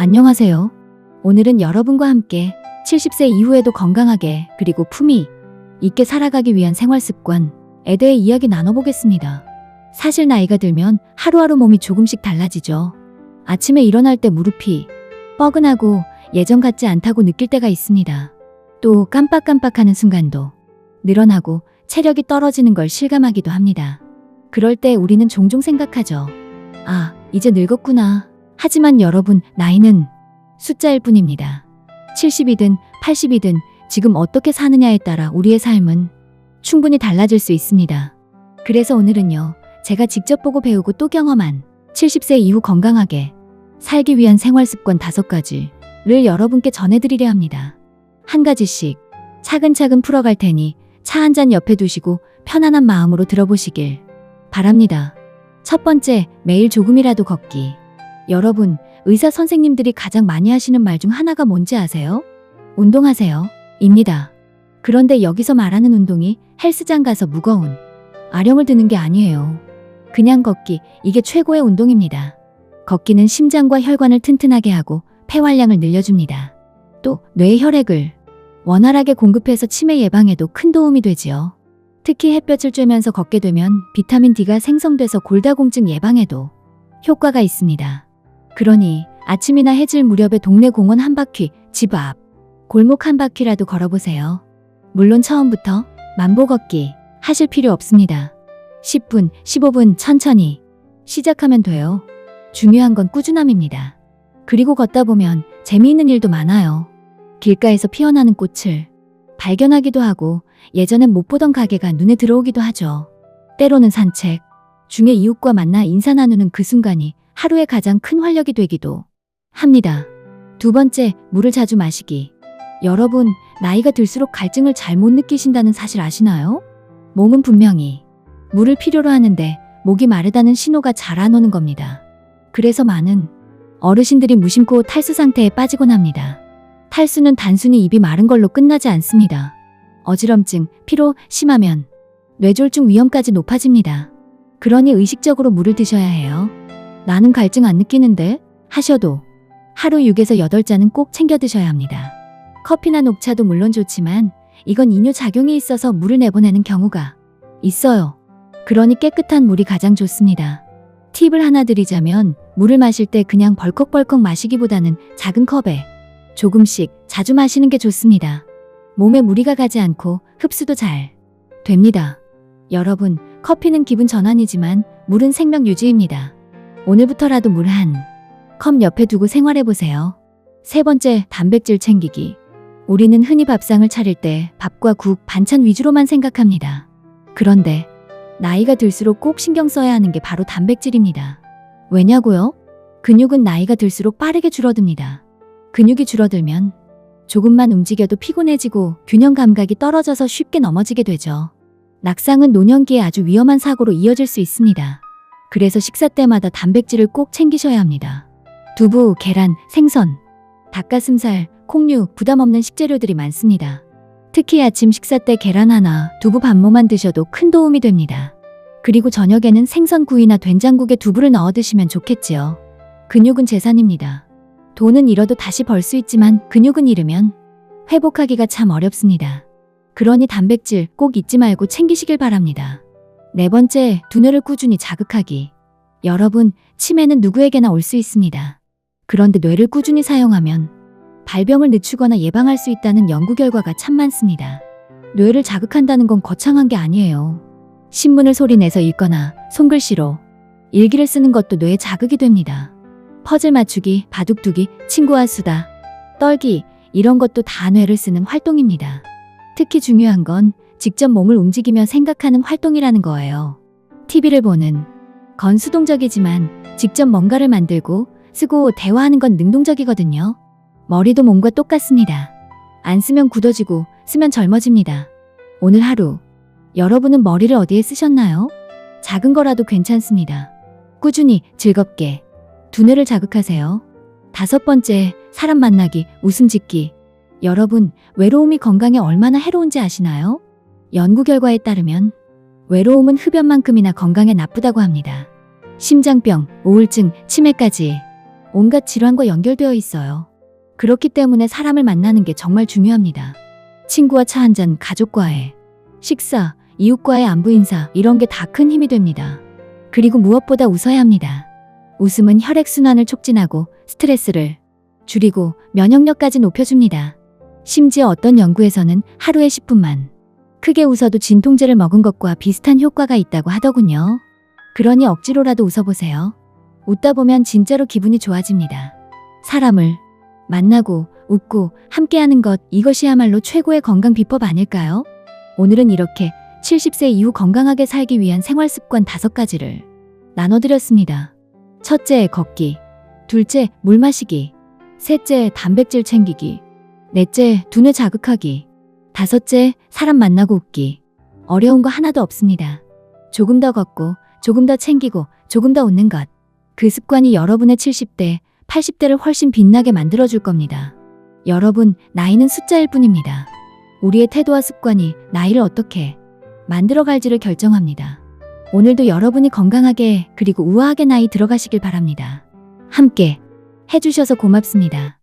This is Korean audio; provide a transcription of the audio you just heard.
안녕하세요. 오늘은 여러분과 함께 70세 이후에도 건강하게 그리고 품위 있게 살아가기 위한 생활 습관에 대해 이야기 나눠보겠습니다. 사실 나이가 들면 하루하루 몸이 조금씩 달라지죠. 아침에 일어날 때 무릎이 뻐근하고 예전 같지 않다고 느낄 때가 있습니다. 또 깜빡깜빡하는 순간도 늘어나고 체력이 떨어지는 걸 실감하기도 합니다. 그럴 때 우리는 종종 생각하죠. 아, 이제 늙었구나. 하지만 여러분, 나이는 숫자일 뿐입니다. 70이든 80이든 지금 어떻게 사느냐에 따라 우리의 삶은 충분히 달라질 수 있습니다. 그래서 오늘은요, 제가 직접 보고 배우고 또 경험한 70세 이후 건강하게 살기 위한 생활 습관 5가지를 여러분께 전해드리려 합니다. 한 가지씩 차근차근 풀어갈 테니 차 한 잔 옆에 두시고 편안한 마음으로 들어보시길 바랍니다. 첫 번째, 매일 조금이라도 걷기. 여러분, 의사 선생님들이 가장 많이 하시는 말 중 하나가 뭔지 아세요? 운동하세요. 입니다. 그런데 여기서 말하는 운동이 헬스장 가서 무거운 아령을 드는 게 아니에요. 그냥 걷기, 이게 최고의 운동입니다. 걷기는 심장과 혈관을 튼튼하게 하고 폐활량을 늘려줍니다. 또 뇌의 혈액을 원활하게 공급해서 치매 예방에도 큰 도움이 되지요. 특히 햇볕을 쬐면서 걷게 되면 비타민 D가 생성돼서 골다공증 예방에도 효과가 있습니다. 그러니 아침이나 해질 무렵에 동네 공원 한 바퀴, 집 앞 골목 한 바퀴라도 걸어보세요. 물론 처음부터 만보 걷기 하실 필요 없습니다. 10분, 15분 천천히 시작하면 돼요. 중요한 건 꾸준함입니다. 그리고 걷다 보면 재미있는 일도 많아요. 길가에서 피어나는 꽃을 발견하기도 하고 예전엔 못 보던 가게가 눈에 들어오기도 하죠. 때로는 산책 중에 이웃과 만나 인사 나누는 그 순간이 하루의 가장 큰 활력이 되기도 합니다. 두 번째, 물을 자주 마시기. 여러분, 나이가 들수록 갈증을 잘 못 느끼신다는 사실 아시나요? 몸은 분명히 물을 필요로 하는데 목이 마르다는 신호가 잘 안 오는 겁니다. 그래서 많은 어르신들이 무심코 탈수 상태에 빠지곤 합니다. 탈수는 단순히 입이 마른 걸로 끝나지 않습니다. 어지럼증, 피로 심하면 뇌졸중 위험까지 높아집니다. 그러니 의식적으로 물을 드셔야 해요. 나는 갈증 안 느끼는데 하셔도 하루 6에서 8잔은 꼭 챙겨 드셔야 합니다. 커피나 녹차도 물론 좋지만 이건 이뇨작용이 있어서 물을 내보내는 경우가 있어요. 그러니 깨끗한 물이 가장 좋습니다. 팁을 하나 드리자면 물을 마실 때 그냥 벌컥벌컥 마시기보다는 작은 컵에 조금씩 자주 마시는 게 좋습니다. 몸에 무리가 가지 않고 흡수도 잘 됩니다. 여러분, 커피는 기분 전환이지만 물은 생명 유지입니다. 오늘부터라도 물 한 컵 옆에 두고 생활해보세요. 세 번째, 단백질 챙기기. 우리는 흔히 밥상을 차릴 때 밥과 국, 반찬 위주로만 생각합니다. 그런데 나이가 들수록 꼭 신경 써야 하는 게 바로 단백질입니다. 왜냐고요? 근육은 나이가 들수록 빠르게 줄어듭니다. 근육이 줄어들면 조금만 움직여도 피곤해지고 균형 감각이 떨어져서 쉽게 넘어지게 되죠. 낙상은 노년기에 아주 위험한 사고로 이어질 수 있습니다. 그래서 식사 때마다 단백질을 꼭 챙기셔야 합니다. 두부, 계란, 생선, 닭가슴살, 콩류, 부담 없는 식재료들이 많습니다. 특히 아침 식사 때 계란 하나, 두부 반모만 드셔도 큰 도움이 됩니다. 그리고 저녁에는 생선구이나 된장국에 두부를 넣어 드시면 좋겠지요. 근육은 재산입니다. 돈은 잃어도 다시 벌 수 있지만 근육은 잃으면 회복하기가 참 어렵습니다. 그러니 단백질 꼭 잊지 말고 챙기시길 바랍니다. 네 번째, 두뇌를 꾸준히 자극하기. 여러분, 치매는 누구에게나 올 수 있습니다. 그런데 뇌를 꾸준히 사용하면 발병을 늦추거나 예방할 수 있다는 연구 결과가 참 많습니다. 뇌를 자극한다는 건 거창한 게 아니에요. 신문을 소리내서 읽거나 손글씨로 일기를 쓰는 것도 뇌에 자극이 됩니다. 퍼즐 맞추기, 바둑두기, 친구와 수다, 떨기, 이런 것도 다 뇌를 쓰는 활동입니다. 특히 중요한 건 직접 몸을 움직이며 생각하는 활동이라는 거예요. TV를 보는 건 수동적이지만 직접 뭔가를 만들고 쓰고 대화하는 건 능동적이거든요. 머리도 몸과 똑같습니다. 안 쓰면 굳어지고 쓰면 젊어집니다. 오늘 하루 여러분은 머리를 어디에 쓰셨나요? 작은 거라도 괜찮습니다. 꾸준히 즐겁게 두뇌를 자극하세요. 5번째, 사람 만나기, 웃음 짓기. 여러분, 외로움이 건강에 얼마나 해로운지 아시나요? 연구 결과에 따르면 외로움은 흡연만큼이나 건강에 나쁘다고 합니다. 심장병, 우울증, 치매까지 온갖 질환과 연결되어 있어요. 그렇기 때문에 사람을 만나는 게 정말 중요합니다. 친구와 차 한잔, 가족과의 식사, 이웃과의 안부 인사, 이런 게 다 큰 힘이 됩니다. 그리고 무엇보다 웃어야 합니다. 웃음은 혈액순환을 촉진하고 스트레스를 줄이고 면역력까지 높여줍니다. 심지어 어떤 연구에서는 하루에 10분만 크게 웃어도 진통제를 먹은 것과 비슷한 효과가 있다고 하더군요. 그러니 억지로라도 웃어보세요. 웃다 보면 진짜로 기분이 좋아집니다. 사람을 만나고 웃고 함께하는 것, 이것이야말로 최고의 건강 비법 아닐까요? 오늘은 이렇게 70세 이후 건강하게 살기 위한 생활습관 5가지를 나눠드렸습니다. 첫째, 걷기. 둘째, 물 마시기. 셋째, 단백질 챙기기. 넷째, 두뇌 자극하기. 다섯째, 사람 만나고 웃기. 어려운 거 하나도 없습니다. 조금 더 걷고, 조금 더 챙기고, 조금 더 웃는 것. 그 습관이 여러분의 70대, 80대를 훨씬 빛나게 만들어줄 겁니다. 여러분, 나이는 숫자일 뿐입니다. 우리의 태도와 습관이 나이를 어떻게 만들어갈지를 결정합니다. 오늘도 여러분이 건강하게 그리고 우아하게 나이 들어가시길 바랍니다. 함께 해주셔서 고맙습니다.